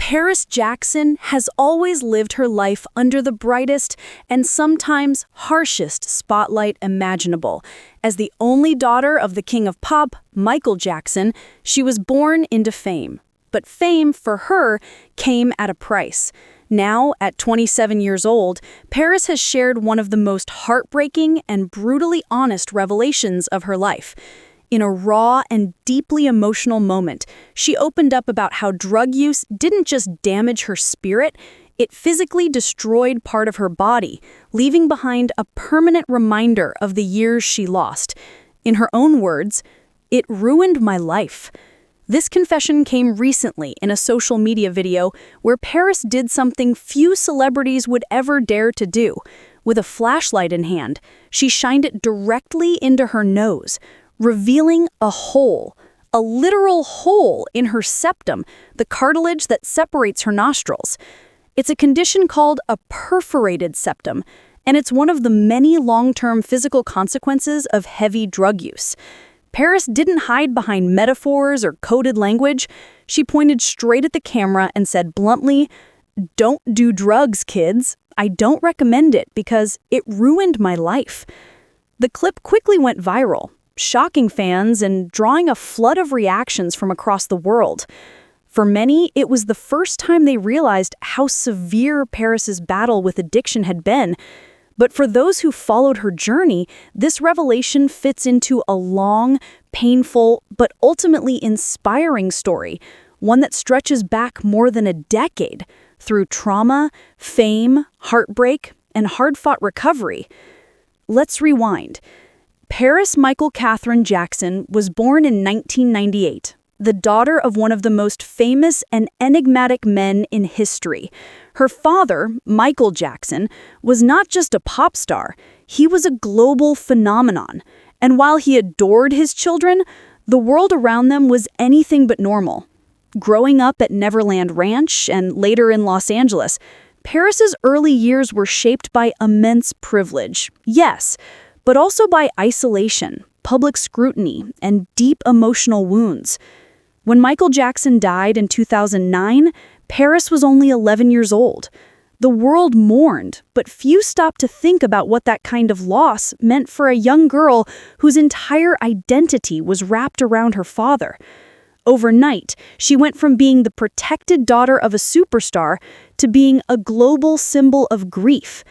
Paris Jackson has always lived her life under the brightest and sometimes harshest spotlight imaginable. As the only daughter of the king of pop, Michael Jackson, she was born into fame. But fame, for her, came at a price. Now, at 27 years old, Paris has shared one of the most heartbreaking and brutally honest revelations of her life. In a raw and deeply emotional moment, she opened up about how drug use didn't just damage her spirit, it physically destroyed part of her body, leaving behind a permanent reminder of the years she lost. In her own words, "It ruined my life." This confession came recently in a social media video where Paris did something few celebrities would ever dare to do. With a flashlight in hand, she shined it directly into her nose, revealing a hole, a literal hole in her septum, the cartilage that separates her nostrils. It's a condition called a perforated septum, and it's one of the many long-term physical consequences of heavy drug use. Paris didn't hide behind metaphors or coded language. She pointed straight at the camera and said bluntly, "Don't do drugs, kids. I don't recommend it because it ruined my life." The clip quickly went viral, shocking fans and drawing a flood of reactions from across the world. For many, it was the first time they realized how severe Paris's battle with addiction had been. But for those who followed her journey, this revelation fits into a long, painful, but ultimately inspiring story, one that stretches back more than a decade through trauma, fame, heartbreak, and hard-fought recovery. Let's rewind. Paris Michael Catherine Jackson was born in 1998, the daughter of one of the most famous and enigmatic men in history. Her father, Michael Jackson, was not just a pop star, he was a global phenomenon. And while he adored his children, the world around them was anything but normal. Growing up at Neverland Ranch and later in Los Angeles, Paris's early years were shaped by immense privilege, yes, but also by isolation, public scrutiny, and deep emotional wounds. When Michael Jackson died in 2009, Paris was only 11 years old. The world mourned, but few stopped to think about what that kind of loss meant for a young girl whose entire identity was wrapped around her father. Overnight, she went from being the protected daughter of a superstar to being a global symbol of grief.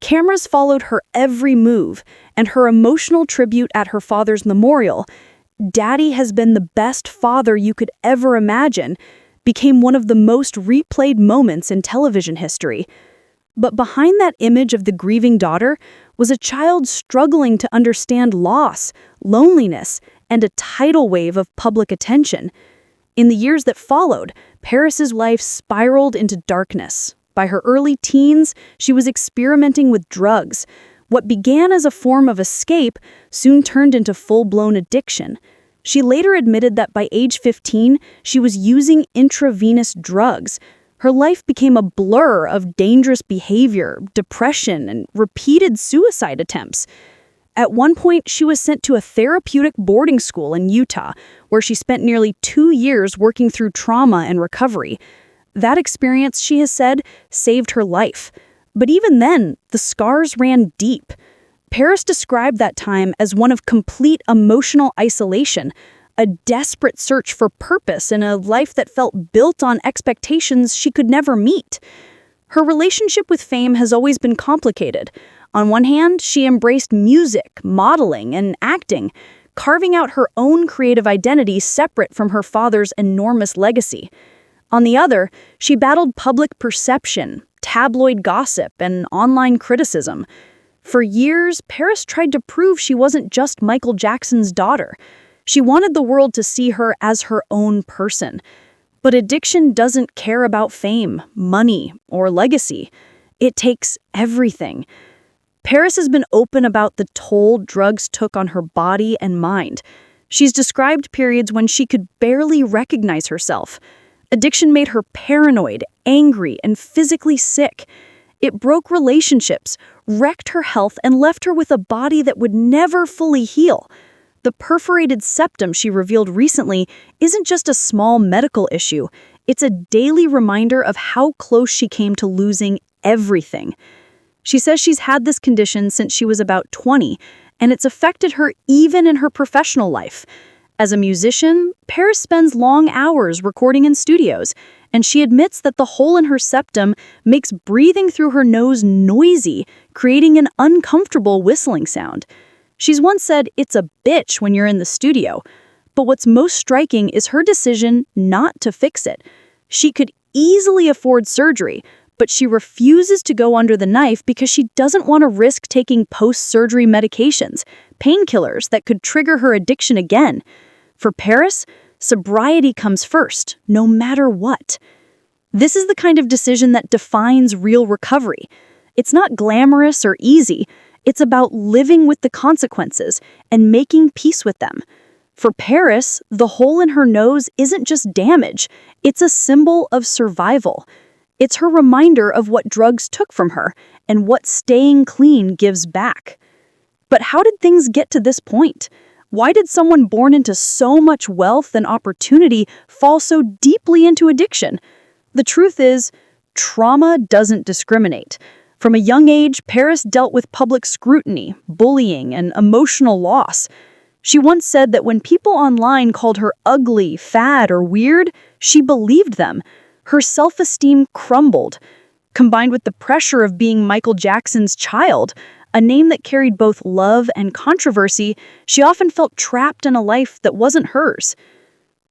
Cameras followed her every move, and her emotional tribute at her father's memorial, "Daddy has been the best father you could ever imagine," became one of the most replayed moments in television history. But behind that image of the grieving daughter was a child struggling to understand loss, loneliness, and a tidal wave of public attention. In the years that followed, Paris's life spiraled into darkness. By her early teens, she was experimenting with drugs. What began as a form of escape soon turned into full-blown addiction. She later admitted that by age 15, she was using intravenous drugs. Her life became a blur of dangerous behavior, depression, and repeated suicide attempts. At one point, she was sent to a therapeutic boarding school in Utah, where she spent nearly 2 years working through trauma and recovery. That experience, she has said, saved her life. But even then, the scars ran deep. Paris described that time as one of complete emotional isolation, a desperate search for purpose in a life that felt built on expectations she could never meet. Her relationship with fame has always been complicated. On one hand, she embraced music, modeling, and acting, carving out her own creative identity separate from her father's enormous legacy. On the other, she battled public perception, tabloid gossip, and online criticism. For years, Paris tried to prove she wasn't just Michael Jackson's daughter. She wanted the world to see her as her own person. But addiction doesn't care about fame, money, or legacy. It takes everything. Paris has been open about the toll drugs took on her body and mind. She's described periods when she could barely recognize herself. Addiction made her paranoid, angry, and physically sick. It broke relationships, wrecked her health, and left her with a body that would never fully heal. The perforated septum she revealed recently isn't just a small medical issue. It's a daily reminder of how close she came to losing everything. She says she's had this condition since she was about 20, and it's affected her even in her professional life. As a musician, Paris spends long hours recording in studios, and she admits that the hole in her septum makes breathing through her nose noisy, creating an uncomfortable whistling sound. She's once said, "It's a bitch when you're in the studio." But what's most striking is her decision not to fix it. She could easily afford surgery, but she refuses to go under the knife because she doesn't want to risk taking post-surgery medications, painkillers that could trigger her addiction again. For Paris, sobriety comes first, no matter what. This is the kind of decision that defines real recovery. It's not glamorous or easy. It's about living with the consequences and making peace with them. For Paris, the hole in her nose isn't just damage. It's a symbol of survival. It's her reminder of what drugs took from her and what staying clean gives back. But how did things get to this point? Why did someone born into so much wealth and opportunity fall so deeply into addiction? The truth is, trauma doesn't discriminate. From a young age, Paris dealt with public scrutiny, bullying, and emotional loss. She once said that when people online called her ugly, fat, or weird, she believed them. Her self-esteem crumbled. Combined with the pressure of being Michael Jackson's child, a name that carried both love and controversy, she often felt trapped in a life that wasn't hers.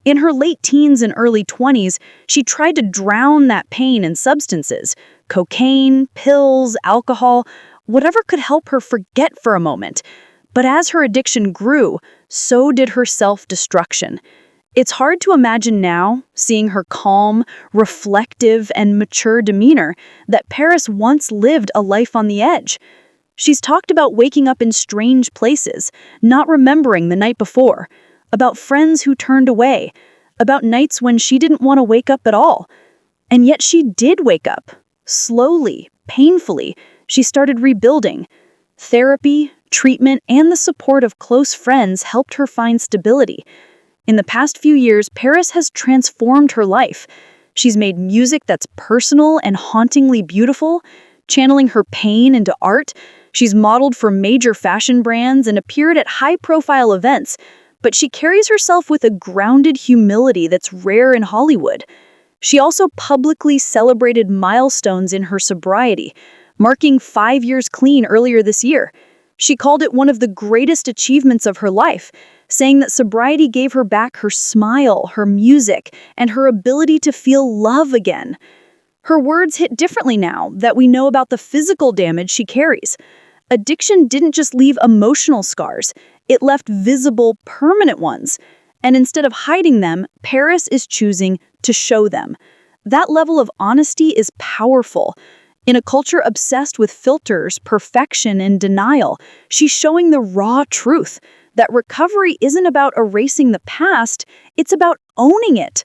In her late teens and early 20s, she tried to drown that pain in substances: cocaine, pills, alcohol, whatever could help her forget for a moment. But as her addiction grew, so did her self-destruction. It's hard to imagine now, seeing her calm, reflective, and mature demeanor, that Paris once lived a life on the edge. She's talked about waking up in strange places, not remembering the night before, about friends who turned away, about nights when she didn't want to wake up at all. And yet she did wake up. Slowly, painfully, she started rebuilding. Therapy, treatment, and the support of close friends helped her find stability. In the past few years, Paris has transformed her life. She's made music that's personal and hauntingly beautiful, channeling her pain into art. She's modeled for major fashion brands and appeared at high-profile events, but she carries herself with a grounded humility that's rare in Hollywood. She also publicly celebrated milestones in her sobriety, marking 5 years clean earlier this year. She called it one of the greatest achievements of her life, saying that sobriety gave her back her smile, her music, and her ability to feel love again. Her words hit differently now that we know about the physical damage she carries. Addiction didn't just leave emotional scars, it left visible, permanent ones. And instead of hiding them, Paris is choosing to show them. That level of honesty is powerful. In a culture obsessed with filters, perfection, and denial, she's showing the raw truth that recovery isn't about erasing the past, it's about owning it.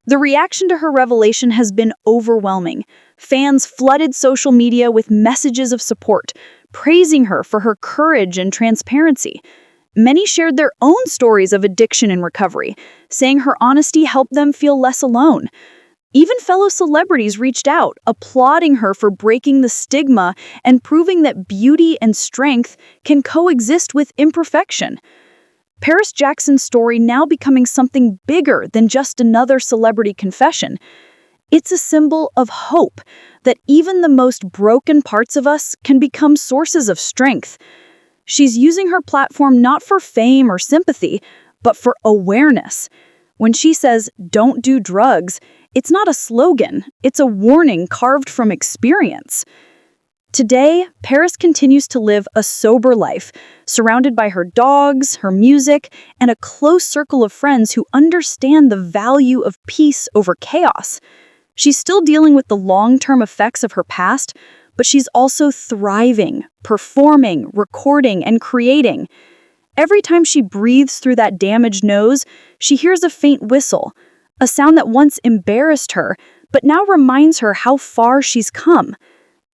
The reaction to her revelation has been overwhelming. Fans flooded social media with messages of support, praising her for her courage and transparency. Many shared their own stories of addiction and recovery, saying her honesty helped them feel less alone. Even fellow celebrities reached out, applauding her for breaking the stigma and proving that beauty and strength can coexist with imperfection. Paris Jackson's story now becoming something bigger than just another celebrity confession. It's a symbol of hope that even the most broken parts of us can become sources of strength. She's using her platform not for fame or sympathy, but for awareness. When she says, "Don't do drugs," it's not a slogan, it's a warning carved from experience. Today, Paris continues to live a sober life, surrounded by her dogs, her music, and a close circle of friends who understand the value of peace over chaos. She's still dealing with the long-term effects of her past, but she's also thriving, performing, recording, and creating. Every time she breathes through that damaged nose, she hears a faint whistle, a sound that once embarrassed her, but now reminds her how far she's come.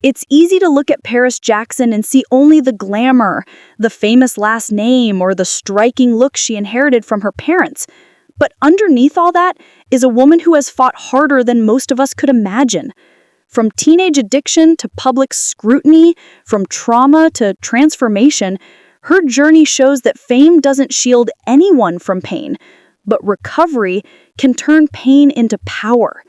It's easy to look at Paris Jackson and see only the glamour, the famous last name, or the striking look she inherited from her parents. But underneath all that is a woman who has fought harder than most of us could imagine. From teenage addiction to public scrutiny, from trauma to transformation, her journey shows that fame doesn't shield anyone from pain, but recovery can turn pain into power.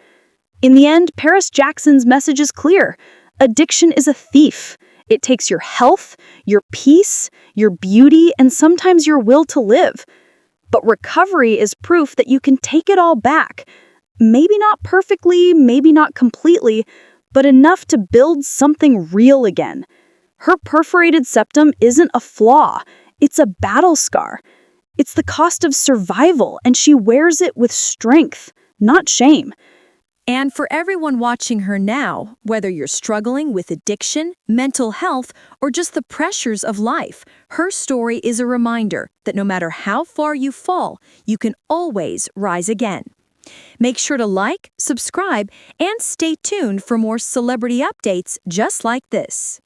In the end, Paris Jackson's message is clear. Addiction is a thief. It takes your health, your peace, your beauty, and sometimes your will to live. But recovery is proof that you can take it all back. Maybe not perfectly, maybe not completely, but enough to build something real again. Her perforated septum isn't a flaw, it's a battle scar. It's the cost of survival, and she wears it with strength, not shame. And for everyone watching her now, whether you're struggling with addiction, mental health, or just the pressures of life, her story is a reminder that no matter how far you fall, you can always rise again. Make sure to like, subscribe, and stay tuned for more celebrity updates just like this.